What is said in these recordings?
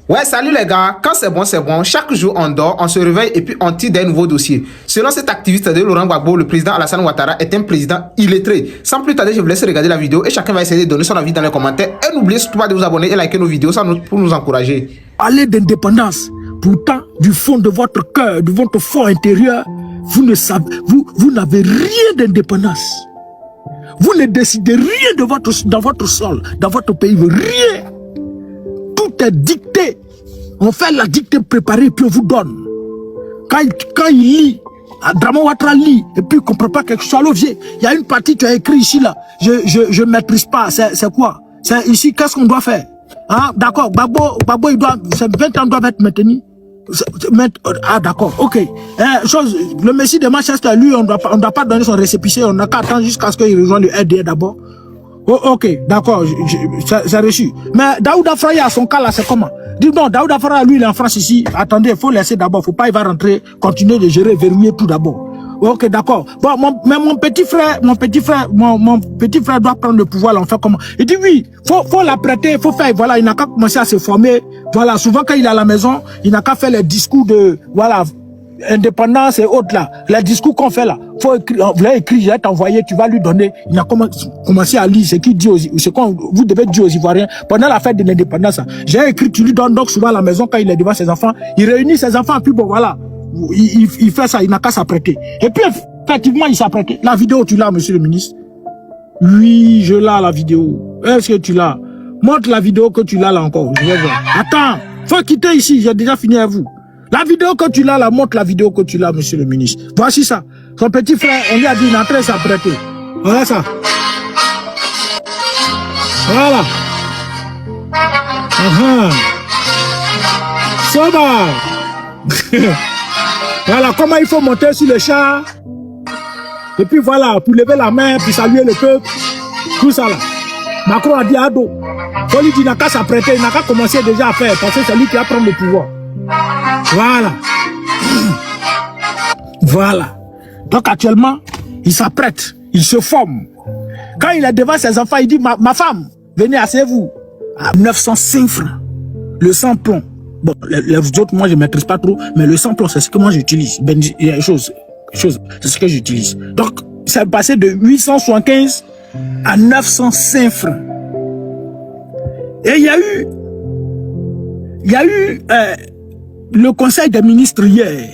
Ouais, salut les gars. Quand c'est bon, c'est bon. Chaque jour, on dort, on se réveille et puis on tire des nouveaux dossiers. Selon cet activiste de Laurent Gbagbo, le président Alassane Ouattara est un président illettré. Sans plus tarder, je vous laisse regarder la vidéo et chacun va essayer de donner son avis dans les commentaires. Et n'oubliez surtout pas de vous abonner et liker nos vidéos pour nous encourager. Parlez d'indépendance. Pourtant, du fond de votre cœur, de votre fort intérieur, vous ne savez, vous n'avez rien d'indépendance. Vous ne décidez rien dans votre sol, dans votre pays, rien. Tout est dicté. On fait la dictée préparée, puis on vous donne. Quand il lit, Draman Ouattara lit, et puis il ne comprend pas quelque chose. L'objet, il y a une partie, tu as écrit ici, là. Je ne maîtrise pas. C'est quoi? C'est ici, qu'est-ce qu'on doit faire? Hein? D'accord, Gbagbo, il doit, 20 ans doivent être maintenus. Ah d'accord, ok. Le Messie de Manchester, lui, on doit pas donner son récépissé, on n'a qu'à attendre jusqu'à ce qu'il rejoigne le RDA d'abord. Oh, ok, d'accord, c'est reçu. Mais Daouda Fraya, son cas là, c'est comment? Dis donc, Daouda Fraya, lui, il est en France ici. Attendez, il faut laisser d'abord, faut pas, il va rentrer, continuer de gérer, verrouiller tout d'abord. Ok, d'accord. Bon, mais mon petit frère doit prendre le pouvoir, là, on fait comment? Il dit oui, faut l'apprêter, faut faire, voilà, il n'a qu'à commencer à se former. Voilà, souvent quand il est à la maison, il n'a qu'à faire les discours de, voilà, indépendance et autres là. Les discours qu'on fait là, faut écrire, vous l'avez écrit, je vais t'envoyer, tu vas lui donner. Il a commencé à lire ce qu'il dit ce qu'on vous devez dire aux Ivoiriens pendant la fête de l'indépendance. J'ai écrit, tu lui donnes donc souvent à la maison quand il est devant ses enfants. Il réunit ses enfants, puis bon, voilà. Il fait ça, il n'a qu'à s'apprêter. Et puis, effectivement, il s'apprêtait. La vidéo, tu l'as, monsieur le ministre? Oui, je l'ai, la vidéo. Est-ce que tu l'as? Montre la vidéo que tu l'as là encore. Je vais voir. Attends, faut quitter ici, j'ai déjà fini à vous. La vidéo que tu l'as là, montre la vidéo que tu l'as, monsieur le ministre. Voici ça. Son petit frère, on lui a dit, il est en train de s'apprêter. Voilà ça. Voilà. Ça va. Voilà comment il faut monter sur le char. Et puis voilà, pour lever la main, puis saluer le peuple. Tout ça là. Macron a dit à dos. Faut lui dire, il n'a qu'à s'apprêter, il n'a qu'à commencer déjà à faire, parce que c'est lui qui va prendre le pouvoir. Voilà. Voilà. Donc actuellement, il s'apprête, il se forme. Quand il est devant ses enfants, il dit, ma femme, venez, asseyez-vous. À 905 francs. Le sans-plomb. Bon, les autres, moi, je ne maîtrise pas trop, mais le sans-plomb, c'est ce que moi, j'utilise. Il y a c'est ce que j'utilise. Donc, c'est passé de 875 à 905 francs. Et il y a eu le conseil des ministres hier.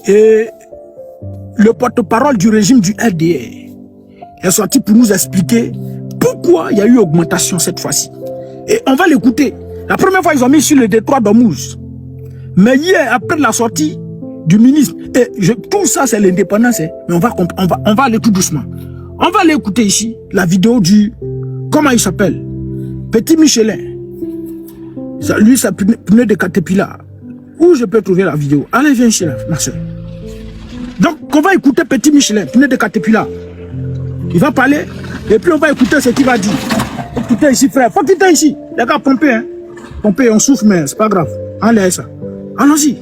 Et le porte-parole du régime du RDA est sorti pour nous expliquer pourquoi il y a eu augmentation cette fois-ci. Et on va l'écouter. La première fois, ils ont mis sur le détroit d'Ormuz. Mais hier, après la sortie du ministre, tout ça, c'est l'indépendance. Hein, mais on va aller tout doucement. On va aller écouter ici la vidéo du... Comment il s'appelle? Petit Michelin. Lui, c'est pneu de Caterpillar. Où je peux trouver la vidéo? Allez, viens ici, là, ma soeur. Donc, on va écouter Petit Michelin, pneu de Caterpillar. Il va parler, et puis on va écouter ce qu'il va dire. Écoutez ici, frère. Faut quitter ici. Les gars, pomper, hein. Pomper, on souffre, mais c'est pas grave. Allez, ça. Allons-y.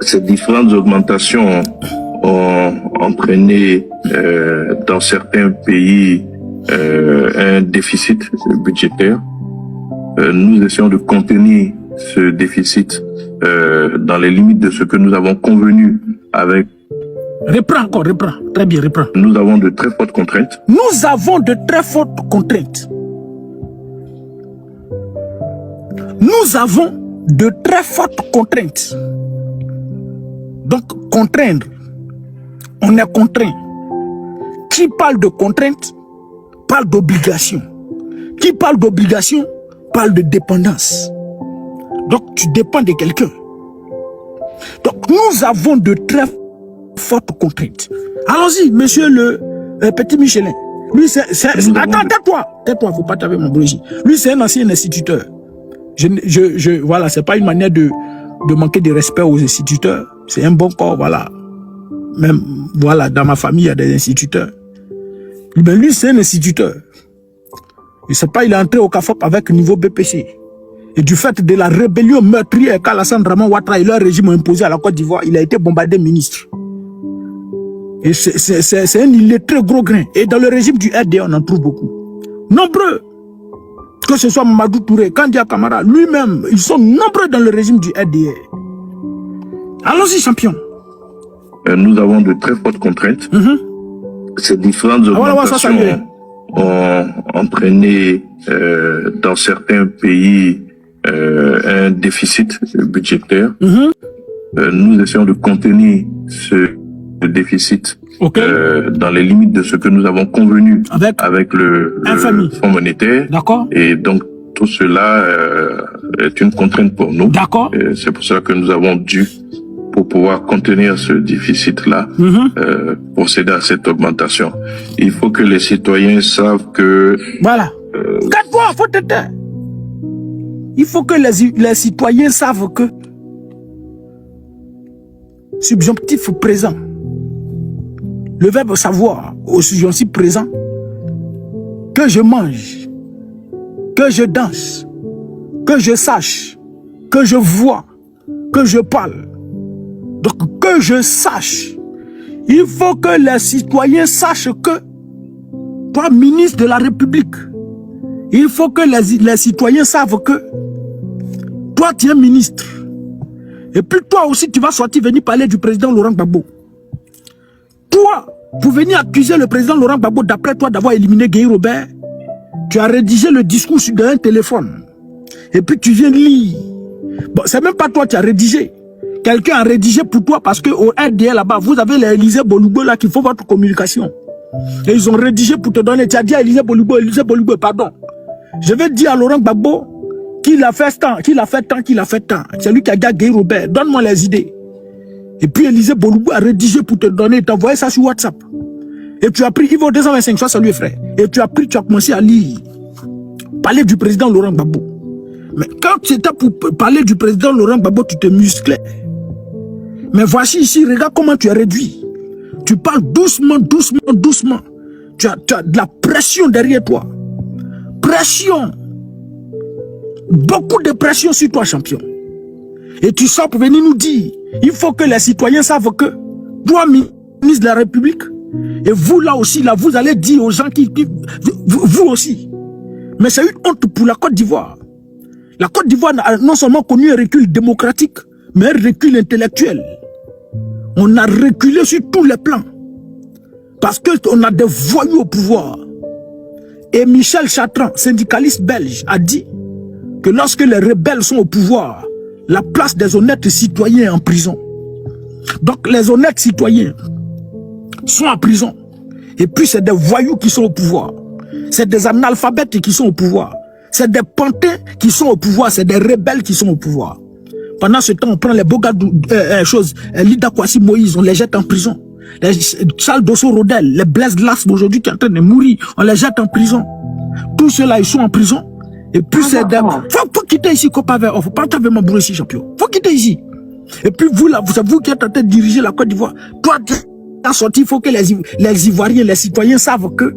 Ces différentes augmentations ont entraîné dans certains pays un déficit budgétaire. Nous essayons de contenir ce déficit dans les limites de ce que nous avons convenu avec. Reprends encore, reprends. Très bien, reprends. Nous avons de très fortes contraintes. Nous avons de très fortes contraintes. Nous avons de très fortes contraintes. Donc, contraindre. On est contraint. Qui parle de contraintes parle d'obligation. Qui parle d'obligation parle de dépendance. Donc, tu dépends de quelqu'un. Donc, nous avons de très fortes contraintes. Allons-y, monsieur le Petit Michelin. Lui, attends, tais-toi. Tais-toi, faut pas taper mon bruit. Lui, c'est un ancien instituteur. Voilà, c'est pas une manière de manquer de respect aux instituteurs. C'est un bon corps, voilà. Même, voilà, dans ma famille, il y a des instituteurs. Mais lui, c'est un instituteur. Je sais pas, il est entré au CAFOP avec niveau BPC. Et du fait de la rébellion meurtrière qu'Alassane Ouattara et leur régime ont imposé à la Côte d'Ivoire, il a été bombardé ministre. Et c'est un illettré gros grain. Et dans le régime du RDA, on en trouve beaucoup. Nombreux. Que ce soit Mamadou Touré, Kandia Kamara, lui-même, ils sont nombreux dans le régime du RDA. Allons-y, champion. Nous avons de très fortes contraintes. Ces différentes augmentations ont entraîné dans certains pays un déficit budgétaire. Nous essayons de contenir ce déficit dans les limites de ce que nous avons convenu avec le Fonds monétaire. D'accord. Et donc, tout cela est une contrainte pour nous. D'accord. C'est pour cela que nous avons dû, pour pouvoir contenir ce déficit-là, procéder à cette augmentation. Il faut que les citoyens savent que... Voilà. Garde-toi, faut te taire. Il faut que les citoyens savent que subjonctif présent, le verbe savoir au subjonctif présent, que je mange, que je danse, que je sache, que je vois, que je parle. Donc que je sache, il faut que les citoyens sachent que toi, ministre de la République, il faut que les citoyens savent que toi, tu es ministre. Et puis toi aussi, tu vas sortir venir parler du président Laurent Gbagbo. Toi, pour venir accuser le président Laurent Gbagbo, d'après toi, d'avoir éliminé Guy Robert, tu as rédigé le discours sur un téléphone. Et puis tu viens lire. Bon, c'est même pas toi qui as rédigé. Quelqu'un a rédigé pour toi parce qu'au RDA là-bas, vous avez les Élysée Bolubo là qui font votre communication. Et ils ont rédigé pour te donner. Tu as dit à Élysée Bolubo, pardon. Je vais dire à Laurent Gbagbo qu'il a fait tant, qu'il a fait tant. C'est lui qui a gagné Robert. Donne-moi les idées. Et puis Élysée Bolubo a rédigé pour te donner, t'as envoyé ça sur WhatsApp. Et tu as pris, il vaut 225, soit salut frère. Et tu as commencé à lire. Parler du président Laurent Gbagbo. Mais quand c'était pour parler du président Laurent Gbagbo, tu te musclais. Mais voici ici, regarde comment tu es réduit. Tu parles doucement. Tu as de la pression derrière toi. Pression. Beaucoup de pression sur toi, champion. Et tu sors pour venir nous dire, il faut que les citoyens savent que toi, ministre de la République, et vous là aussi, là, vous allez dire aux gens vous aussi. Mais c'est une honte pour la Côte d'Ivoire. La Côte d'Ivoire a non seulement connu un recul démocratique, mais un recul intellectuel. On a reculé sur tous les plans. Parce qu'on a des voyous au pouvoir. Et Michel Chatran, syndicaliste belge, a dit que lorsque les rebelles sont au pouvoir, la place des honnêtes citoyens est en prison. Donc les honnêtes citoyens sont en prison. Et puis c'est des voyous qui sont au pouvoir. C'est des analphabètes qui sont au pouvoir. C'est des pantins qui sont au pouvoir. C'est des rebelles qui sont au pouvoir. Pendant ce temps, on prend les Bogadou, Lida Kwasi Moïse, on les jette en prison. Les Charles Dosso Rodel, les Blaise Lasme aujourd'hui qui sont en train de mourir, on les jette en prison. Tous ceux-là, ils sont en prison. Et puis c'est des... Faut quitter ici, Copaver. Faut pas avec ma bourre ici, champion. Faut quitter ici. Et puis vous là, c'est vous qui êtes en train de diriger la Côte d'Ivoire. Toi, tu as sorti, il faut que les Ivoiriens, les citoyens savent que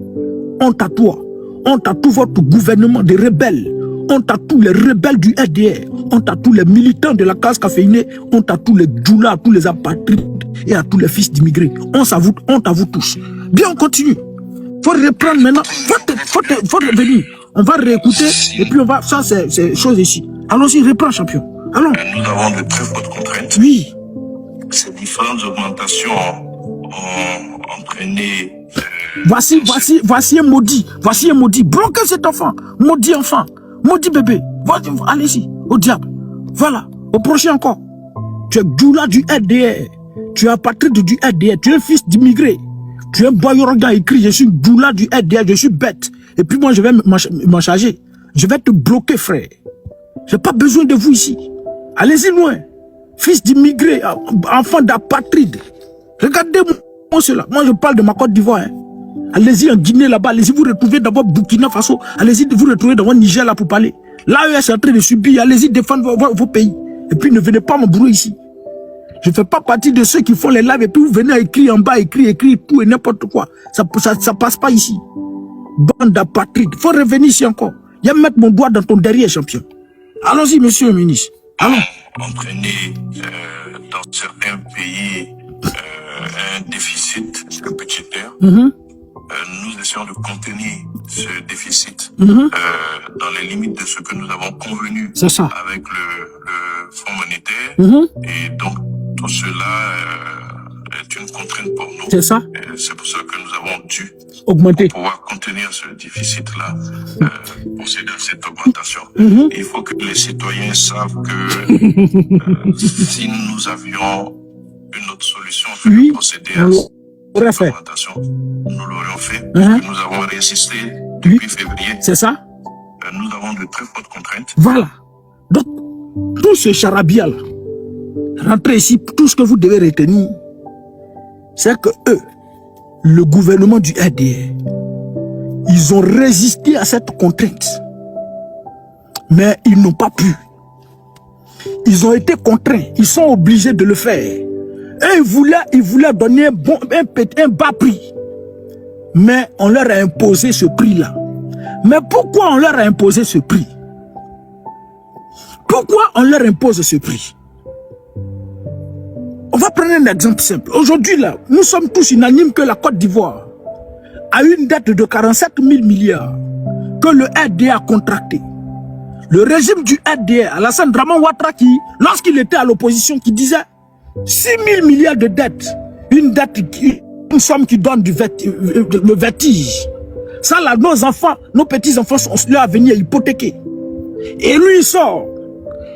honte à toi. Honte à tout votre gouvernement de rebelles. Honte à tous les rebelles du RDR. Honte à tous les militants de la case caféinée. Honte à tous les djoulas, à tous les apatrides et à tous les fils d'immigrés. Honte à vous tous. Bien, on continue. Faut reprendre maintenant. Faut revenir. On va réécouter et puis on va... Ça, c'est chose ici. Allons-y, reprends, champion. Allons. Nous avons de très fortes contraintes. Oui. Ces différentes augmentations ont entraîné... Voici un maudit. Voici un maudit. Bloquez cet enfant. Maudit enfant. Maudit bébé. Allez-y. Au diable. Voilà. Au prochain encore. Tu es djoula du RDR. Tu es apatride du RDR. Tu es fils d'immigré. Tu es un boyorogan écrit. Je suis djoula du RDR. Je suis bête. Et puis moi, je vais m'en charger. Je vais te bloquer, frère. J'ai pas besoin de vous ici. Allez-y loin. Fils d'immigré. Enfant d'apatride. Regardez-moi cela. Moi, je parle de ma Côte d'Ivoire. Hein. Allez-y en Guinée là-bas, allez-y vous retrouvez dans votre Burkina Faso, allez-y vous retrouver dans votre Niger là pour parler. L'AES est en train de subir, allez-y défendre vos pays. Et puis ne venez pas m'embrouiller ici. Je ne fais pas partie de ceux qui font les lives et puis vous venez à écrire en bas, écrire tout et n'importe quoi. Ça passe pas ici. Bande d'apatrides. Il faut revenir ici encore. Il y a mettre mon doigt dans ton derrière, champion. Allons-y, monsieur le ministre. Allons. Entraîner dans certains pays un déficit budgétaire. Nous proposition de contenir ce déficit dans les limites de ce que nous avons convenu avec le Fonds monétaire. Et donc, tout cela est une contrainte pour nous. C'est ça. C'est pour ça que nous avons dû augmenter pour pouvoir contenir ce déficit-là, procéder à cette augmentation. Il faut que les citoyens savent que si nous avions une autre solution de procéder à cette augmentation, nous l'aurions fait. Parce que nous avons résisté depuis février. C'est ça. Nous avons de très fortes contraintes. Voilà. Donc, tout ce charabia-là, rentrez ici, tout ce que vous devez retenir, c'est que eux, le gouvernement du RDR, ils ont résisté à cette contrainte. Mais ils n'ont pas pu. Ils ont été contraints. Ils sont obligés de le faire. Et ils voulaient donner un bas prix. Mais on leur a imposé ce prix-là. Mais pourquoi on leur a imposé ce prix? Pourquoi on leur impose ce prix? On va prendre un exemple simple. Aujourd'hui, là, nous sommes tous unanimes que la Côte d'Ivoire a une dette de 47 000 milliards que le RDA a contracté. Le régime du RDA, Alassane Draman Ouattara, lorsqu'il était à l'opposition, qui disait 6 000 milliards de dettes, une somme qui donne le vertige. Ça, là, nos enfants, nos petits-enfants, leur avenir hypothéqué. Et lui, il sort,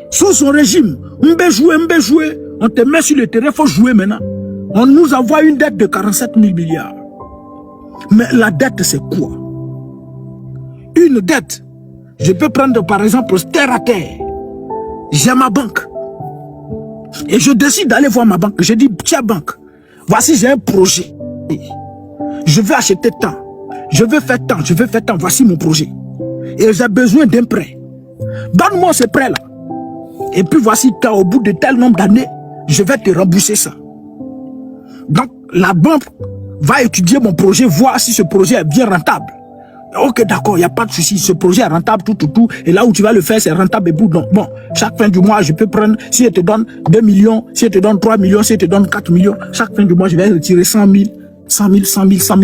sous son régime, m'be jouer, on te met sur le terrain, il faut jouer maintenant. On nous envoie une dette de 47 000 milliards. Mais la dette, c'est quoi? Une dette. Je peux prendre par exemple terre à terre. J'ai ma banque. Et je décide d'aller voir ma banque. Je dis, tiens banque, voici j'ai un projet. Je veux acheter tant. Je veux faire tant. Voici mon projet. Et j'ai besoin d'un prêt. Donne-moi ce prêt-là. Et puis voici, au bout de tel nombre d'années, je vais te rembourser ça. Donc, la banque va étudier mon projet, voir si ce projet est bien rentable. Ok, d'accord, il n'y a pas de souci. Ce projet est rentable, tout. Et là où tu vas le faire, c'est rentable et bout. Donc, bon, chaque fin du mois, je peux prendre, si je te donne 2 millions, si je te donne 3 millions, si je te donne 4 millions, chaque fin du mois, je vais retirer 100 000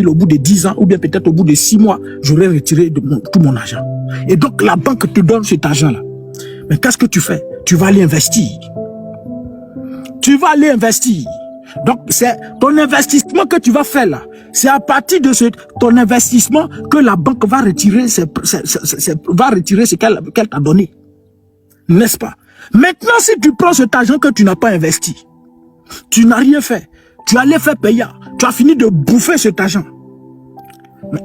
au bout de 10 ans, ou bien peut-être au bout de 6 mois, j'aurai retiré tout mon argent. Et donc, la banque te donne cet argent-là. Mais qu'est-ce que tu fais? Tu vas aller investir. Donc, c'est ton investissement que tu vas faire là. C'est à partir de ton investissement que la banque va retirer ce qu'elle t'a donné. N'est-ce pas? Maintenant, si tu prends cet argent que tu n'as pas investi, tu n'as rien fait, tu as l'effet payant, tu as fini de bouffer cet argent.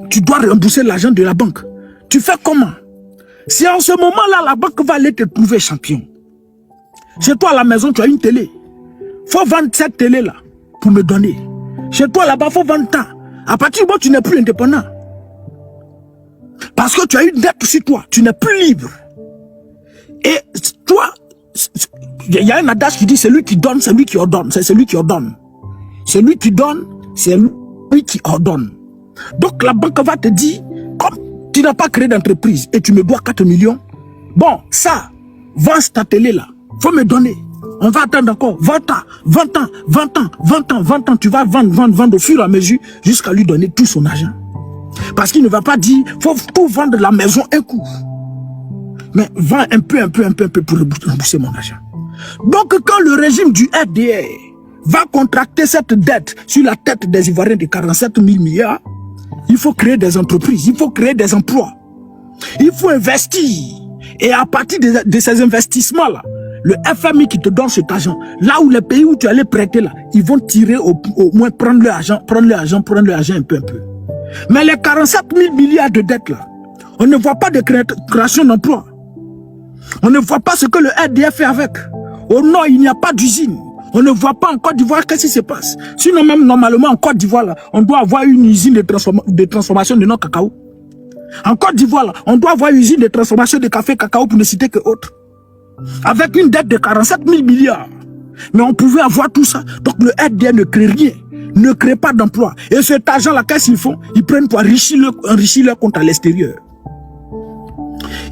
Tu dois rembourser l'argent de la banque. Tu fais comment? Si en ce moment-là, la banque va aller te trouver champion. Chez toi à la maison, tu as une télé. Faut vendre cette télé-là pour me donner. Chez toi là-bas, faut vendre tant. À partir du moment où tu n'es plus indépendant. Parce que tu as une dette sur toi. Tu n'es plus libre. Et toi, il y a un adage qui dit celui qui donne, c'est lui qui ordonne. C'est celui qui ordonne. Celui qui donne, c'est lui qui ordonne. Donc la banque va te dire, comme tu n'as pas créé d'entreprise et tu me dois 4 millions, bon, ça, vends ta télé-là. Faut me donner. On va attendre encore 20 ans. Tu vas vendre au fur et à mesure jusqu'à lui donner tout son argent. Parce qu'il ne va pas dire, faut tout vendre la maison un coup. Mais vends un peu pour rembourser mon argent. Donc quand le régime du RDR va contracter cette dette sur la tête des Ivoiriens de 47 000 milliards, il faut créer des entreprises, il faut créer des emplois. Il faut investir. Et à partir de ces investissements-là, le FMI qui te donne cet argent, là où les pays où tu allais prêter là, ils vont tirer au moins prendre leur argent un peu. Mais les 47 000 milliards de dettes là, on ne voit pas de création d'emplois. On ne voit pas ce que le RDF fait avec. Au nord, il n'y a pas d'usine. On ne voit pas en Côte d'Ivoire qu'est-ce qui se passe. Sinon même normalement en Côte d'Ivoire là, on doit avoir une usine de transformation de notre cacao. En Côte d'Ivoire là, on doit avoir une usine de transformation de café cacao pour ne citer que autre. Avec une dette de 47 000 milliards. Mais on pouvait avoir tout ça. Donc le RDA ne crée rien. Ne crée pas d'emploi. Et cet argent-là, qu'est-ce qu'ils font? Ils prennent pour enrichir leur compte à l'extérieur.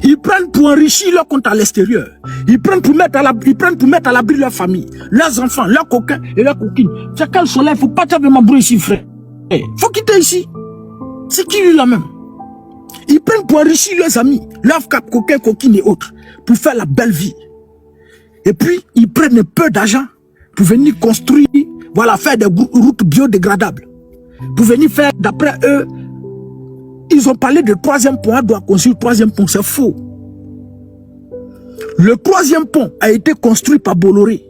Ils prennent pour enrichir leur compte à l'extérieur. Ils prennent pour mettre à l'abri leur famille, leurs enfants, leurs coquins et leurs coquines. C'est quel soleil? Il ne faut pas t'avoir ma bruit ici, frère. Il faut quitter ici. C'est qui lui là même? Ils prennent pour enrichir leurs amis, leurs cap, coquins, coquines et autres, pour faire la belle vie. Et puis, ils prennent un peu d'argent pour venir construire, voilà, faire des routes biodégradables. Pour venir faire, d'après eux, ils ont parlé de troisième pont, on doit construire le troisième pont, c'est faux. Le troisième pont a été construit par Bolloré.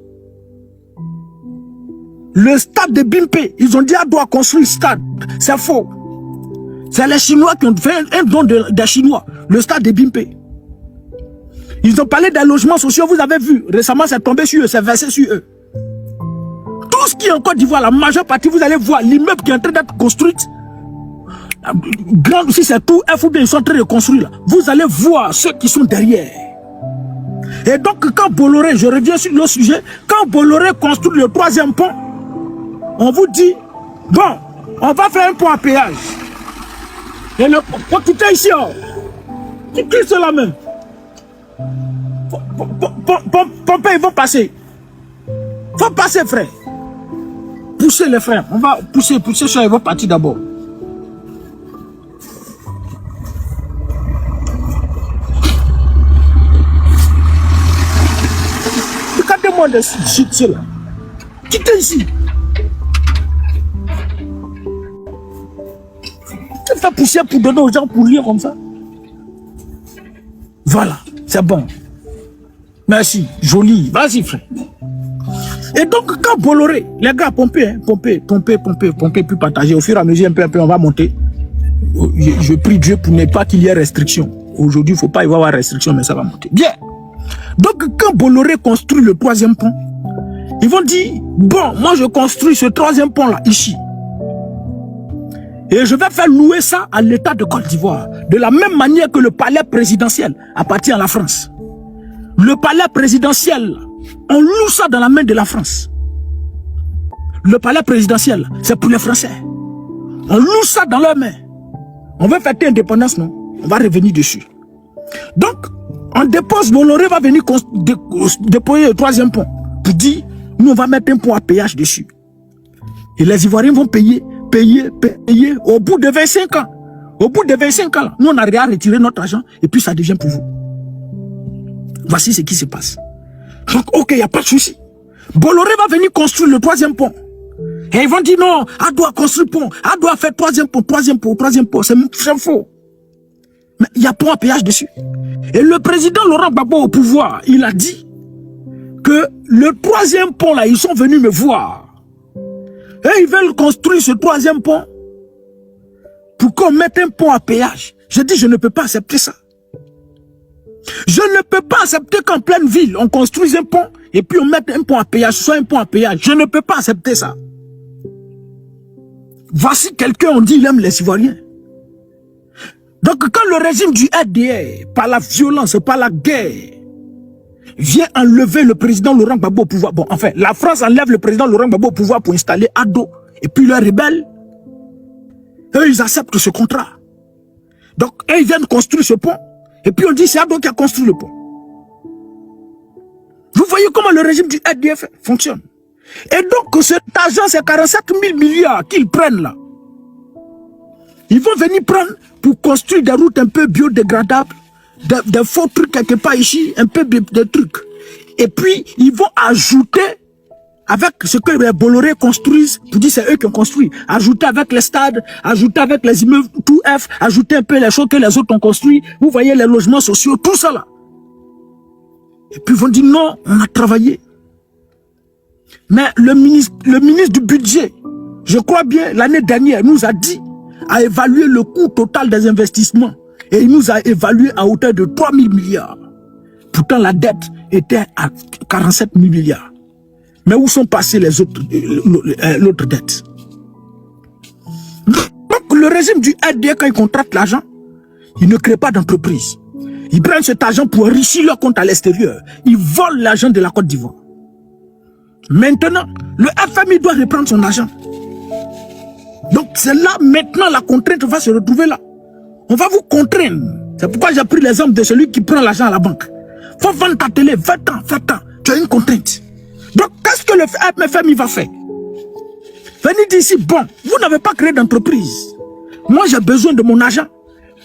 Le stade de Bimpe, ils ont dit on doit construire le stade, c'est faux. C'est les Chinois qui ont fait un don des Chinois, le stade de Bimpe. Ils ont parlé des logements sociaux, vous avez vu, récemment c'est tombé sur eux, c'est versé sur eux. Tout ce qui est en Côte d'Ivoire, la majeure partie, vous allez voir l'immeuble qui est en train d'être construit. Grand aussi, c'est tout, FOB, ils sont en train de construire là. Vous allez voir ceux qui sont derrière. Et donc, quand Bolloré, je reviens sur le sujet, quand Bolloré construit le troisième pont, on vous dit, bon, on va faire un pont à péage. Et le pont, tout est ici, oh. Qui c'est la main? Pompé, ils vont passer. Faut passer, frère. Poussez les frères. On va pousser, ça, ils vont partir d'abord. Regardez-moi de shit là. Quittez ici. Tu fais pousser pour donner aux gens pour lire comme ça. Voilà, c'est bon. Merci, joli. Vas-y, frère. Et donc, quand Bolloré, les gars, pomper, puis partager. Au fur et à mesure, un peu, on va monter. Je prie Dieu pour ne pas qu'il y ait restriction. Aujourd'hui, il ne faut pas y avoir restriction, mais ça va monter. Bien. Donc, quand Bolloré construit le troisième pont, ils vont dire, bon, moi je construis ce troisième pont-là, ici. Et je vais faire louer ça à l'État de Côte d'Ivoire. De la même manière que le palais présidentiel appartient à la France. Le palais présidentiel, on loue ça dans la main de la France. Le palais présidentiel, c'est pour les Français. On loue ça dans leurs mains. On veut fêter l'indépendance, non? On va revenir dessus. Donc, on dépose, Bolloré va venir déposer le troisième pont. Pour dire, nous on va mettre un pont à péage dessus. Et les Ivoiriens vont payer au bout de 25 ans. Au bout de 25 ans, nous on a rien retiré notre argent et puis ça devient pour vous. Voici ce qui se passe. Donc, ok, il n'y a pas de souci. Bolloré va venir construire le troisième pont. Et ils vont dire non, elle doit construire le pont, elle doit faire troisième pont. C'est faux. Mais il y a pont à péage dessus. Et le président Laurent Gbagbo au pouvoir, il a dit que le troisième pont là, ils sont venus me voir. Et ils veulent construire ce troisième pont pour qu'on mette un pont à péage. Je dis, je ne peux pas accepter ça. Je ne peux pas accepter qu'en pleine ville, on construise un pont et puis on mette un pont à péage, soit un pont à péage. Je ne peux pas accepter ça. Voici quelqu'un, on dit, il aime les Ivoiriens. Donc quand le régime du RDR, par la violence, par la guerre, vient enlever le président Laurent Gbagbo au pouvoir. Bon, enfin, la France enlève le président Laurent Gbagbo au pouvoir pour installer Ado. Et puis les rebelles, eux, ils acceptent ce contrat. Donc, eux, ils viennent construire ce pont. Et puis on dit, c'est Ado qui a construit le pont. Vous voyez comment le régime du RDF fonctionne. Et donc, cet argent, c'est 47 000 milliards qu'ils prennent là. Ils vont venir prendre pour construire des routes un peu biodégradables, des faux trucs quelque part ici, un peu de trucs. Et puis, ils vont ajouter avec ce que les Bolloré construisent, pour dire c'est eux qui ont construit, ajouter avec les stades, ajouter avec les immeubles, tout F, ajouter un peu les choses que les autres ont construit. Vous voyez les logements sociaux, tout ça là. Et puis ils vont dire non, on a travaillé. Mais le ministre du budget, je crois bien, l'année dernière, nous a dit, a évalué le coût total des investissements. Et il nous a évalué à hauteur de 3 000 milliards. Pourtant, la dette était à 47 000 milliards. Mais où sont passées les autres, l'autre dette? Donc, le régime du RDA, quand il contracte l'argent, il ne crée pas d'entreprise. Ils prennent cet argent pour enrichir leur compte à l'extérieur. Ils volent l'argent de la Côte d'Ivoire. Maintenant, le FMI doit reprendre son argent. Donc, c'est là, maintenant, la contrainte va se retrouver là. On va vous contraindre. C'est pourquoi j'ai pris l'exemple de celui qui prend l'argent à la banque. Faut vendre ta télé, 20 ans. Tu as une contrainte. Donc, qu'est-ce que le FMI va faire? Venez d'ici, bon, vous n'avez pas créé d'entreprise. Moi, j'ai besoin de mon argent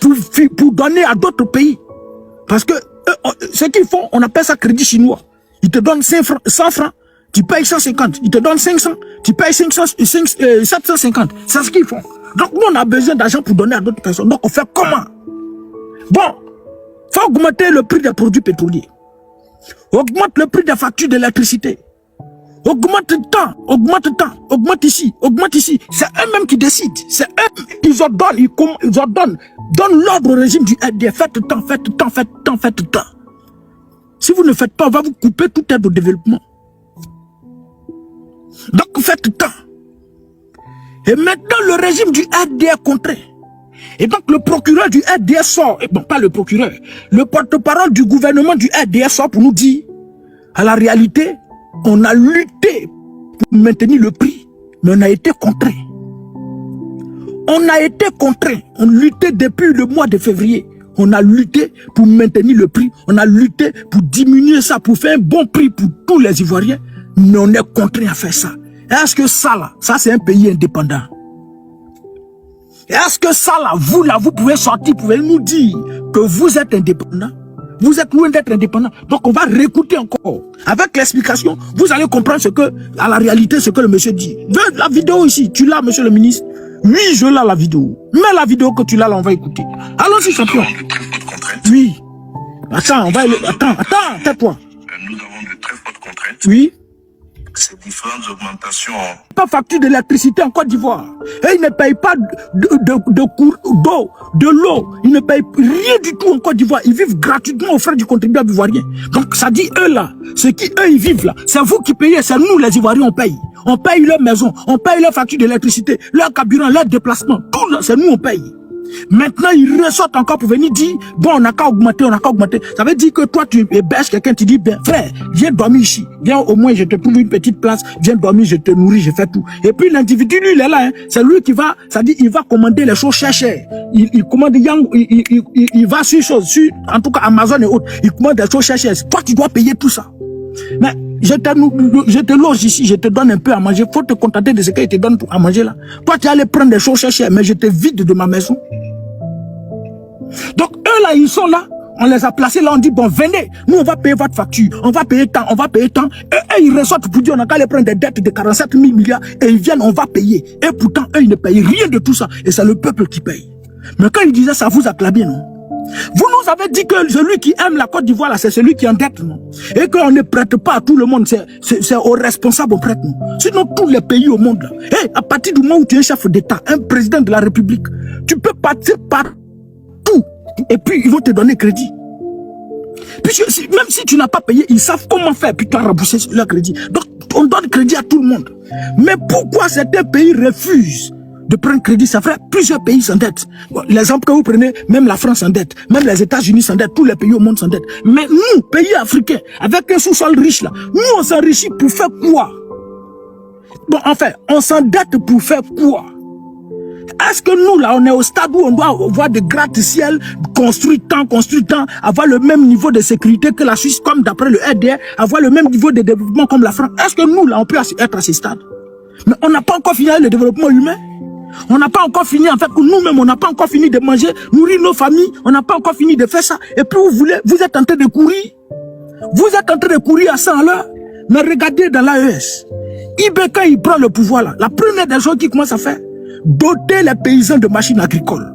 pour donner à d'autres pays. Parce que ce qu'ils font, on appelle ça crédit chinois. Ils te donnent 100 francs, tu payes 150. Ils te donnent 500, tu payes 750. C'est ce qu'ils font. Donc, nous, on a besoin d'argent pour donner à d'autres personnes. Donc, on fait comment? Bon, il faut augmenter le prix des produits pétroliers. Augmente le prix des factures d'électricité. Augmente tant, augmente ici, augmente ici. C'est eux-mêmes qui décident. C'est eux, ils ordonnent, donnent l'ordre au régime du RDF. Faites tant. Si vous ne faites pas, on va vous couper toute aide au développement. Donc faites tant. Et maintenant, le régime du RDF contraint. Et donc le procureur du RDF sort, et bon, pas le procureur, le porte-parole du gouvernement du RDF sort pour nous dire, à la réalité, on a lutté pour maintenir le prix, mais on a été contraint. On a été contraint. On luttait depuis le mois de février. On a lutté pour maintenir le prix. On a lutté pour diminuer ça, pour faire un bon prix pour tous les Ivoiriens. Mais on est contraint à faire ça. Est-ce que ça là, ça c'est un pays indépendant? Est-ce que ça là, vous pouvez sortir, vous pouvez nous dire que vous êtes indépendant? Vous êtes loin d'être indépendant. Donc on va réécouter encore. Avec l'explication, vous allez comprendre ce que, à la réalité, ce que le monsieur dit. La vidéo ici, tu l'as, monsieur le ministre? Oui, je l'ai la vidéo. Mais la vidéo que tu l'as, là, on va écouter. Allons-y, champion. Oui. Attends, tais-toi. Nous avons de très fortes contraintes. Oui. Ces différentes augmentations. Pas facture d'électricité en Côte d'Ivoire. Et ils ne payent pas d'eau, de l'eau. Ils ne payent rien du tout en Côte d'Ivoire. Ils vivent gratuitement aux frais du contribuable ivoirien. Donc ça dit eux là, ce qui eux ils vivent là, c'est vous qui payez, c'est nous les Ivoiriens on paye. On paye leur maison, on paye leur facture d'électricité, leur carburant, leur déplacement. Tout c'est nous on paye. Maintenant, ils ressortent encore pour venir dire, bon, on n'a qu'à augmenter. Ça veut dire que toi, tu héberges quelqu'un, tu dis, ben, frère, viens dormir ici. Viens, au moins, je te trouve une petite place. Viens dormir, je te nourris, je fais tout. Et puis, l'individu, lui, il est là, hein. C'est lui qui va, ça dit, il va commander les choses chères. Il commande, il va sur choses, en tout cas, Amazon et autres. Il commande des choses chères. Toi, tu dois payer tout ça. Mais, je te loge ici, je te donne un peu à manger. Faut te contenter de ce qu'il te donne à manger là. Toi, tu allais prendre des choses chères, mais je te vide de ma maison. Donc, eux là, ils sont là. On les a placés là, on dit, bon, venez. Nous, on va payer votre facture. On va payer tant. Et eux, ils ressortent pour dire, on a qu'à aller prendre des dettes de 47 000 milliards. Et ils viennent, on va payer. Et pourtant, eux, ils ne payent rien de tout ça. Et c'est le peuple qui paye. Mais quand ils disaient ça, vous acclamez, non? Vous nous avez dit que celui qui aime la Côte d'Ivoire, là, c'est celui qui endette, non? Et qu'on ne prête pas à tout le monde, c'est aux responsables, on prête, non? Sinon, tous les pays au monde, là. Et à partir du moment où tu es chef d'État, un président de la République, tu peux partir par tout. Et puis, ils vont te donner crédit. Puis, même si tu n'as pas payé, ils savent comment faire, puis tu as remboursé leur crédit. Donc, on donne crédit à tout le monde. Mais pourquoi certains pays refusent de prendre crédit? C'est vrai, plusieurs pays s'endettent. Bon, l'exemple que vous prenez, même la France s'endette, même les États-Unis s'endettent, tous les pays au monde s'endettent. Mais nous, pays africains, avec un sous-sol riche là, nous on s'enrichit pour faire quoi? Bon, enfin, on s'endette pour faire quoi? Est-ce que nous là, on est au stade où on doit avoir des gratte-ciel, construire tant, avoir le même niveau de sécurité que la Suisse, comme d'après le RDR, avoir le même niveau de développement comme la France? Est-ce que nous là, on peut être à ce stade? Mais on n'a pas encore fini le développement humain. On n'a pas encore fini, en fait, nous-mêmes, on n'a pas encore fini de manger, nourrir nos familles, on n'a pas encore fini de faire ça. Et puis vous êtes en train de courir. Vous êtes en train de courir à 100 à l'heure. Mais regardez dans l'AES. IBK, il prend le pouvoir là. La première des choses qu'il commence à faire, doter les paysans de machines agricoles.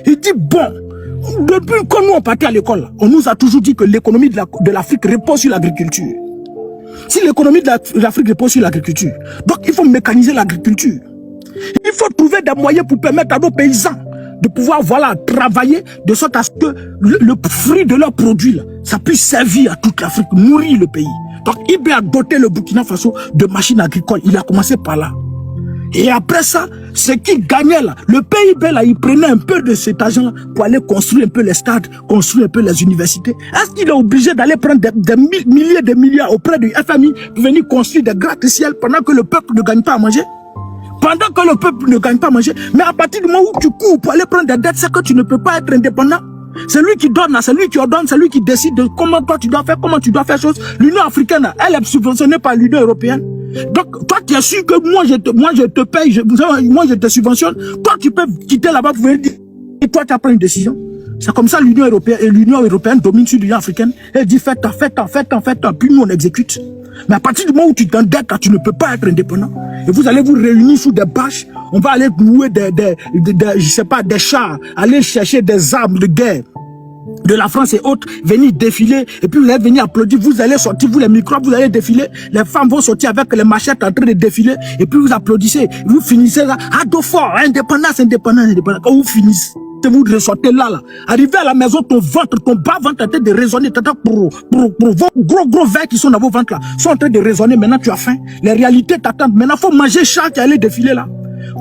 Il dit, bon, depuis que nous on partait à l'école, on nous a toujours dit que l'économie de l'Afrique repose sur l'agriculture. Si l'économie de l'Afrique repose sur l'agriculture, donc il faut mécaniser l'agriculture. Il faut trouver des moyens pour permettre à nos paysans de pouvoir, voilà, travailler de sorte à ce que le fruit de leurs produits, là, ça puisse servir à toute l'Afrique, nourrir le pays. Donc, il a doté le Burkina Faso de machines agricoles. Il a commencé par là. Et après ça, ce qu'il gagnait là, le PIB là, il prenait un peu de cet argent pour aller construire un peu les stades, construire un peu les universités. Est-ce qu'il est obligé d'aller prendre des milliers de milliards auprès du FMI pour venir construire des gratte-ciel pendant que le peuple ne gagne pas à manger? Pendant que le peuple ne gagne pas à manger. Mais à partir du moment où tu cours pour aller prendre des dettes, c'est que tu ne peux pas être indépendant. C'est lui qui donne, c'est lui qui ordonne, c'est lui qui décide de comment toi tu dois faire, comment tu dois faire choses. L'Union africaine, elle est subventionnée par l'Union européenne. Donc, toi, tu es sûr que moi, je te paye, moi, je te subventionne. Toi, tu peux quitter là-bas pour venir dire, et toi, tu as pris une décision. C'est comme ça l'Union européenne domine sur l'Union africaine. Elle dit, faites-en, puis nous, on exécute. Mais à partir du moment où tu t'endettes, tu ne peux pas être indépendant. Et vous allez vous réunir sous des bâches. On va aller louer je sais pas, des chars, aller chercher des armes de guerre de la France et autres, venir défiler, et puis vous allez venir applaudir, vous allez sortir, vous les microbes, vous allez défiler, les femmes vont sortir avec les machettes en train de défiler, et puis vous applaudissez, vous finissez là, à dos fort, indépendance, quand vous finissez, vous ressortez là, arrivez à la maison, ton bas ventre est en train de résonner, pour vos gros verres qui sont dans vos ventres là, sont en train de résonner, maintenant tu as faim, les réalités t'attendent, maintenant faut manger chaque qui allait défiler là,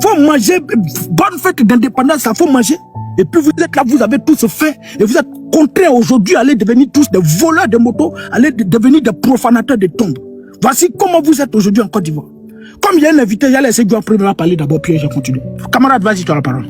faut manger, bonne fête d'indépendance, ça faut manger. Et puis vous êtes là, vous avez tous faim, et vous êtes contraints aujourd'hui à aller devenir tous des voleurs de motos, à aller devenir des profanateurs de tombes. Voici comment vous êtes aujourd'hui en Côte d'Ivoire. Comme il y a un invité, il y a laissé Dieu en premier parler d'abord, puis je continue. Camarade, vas-y, tu as la parole.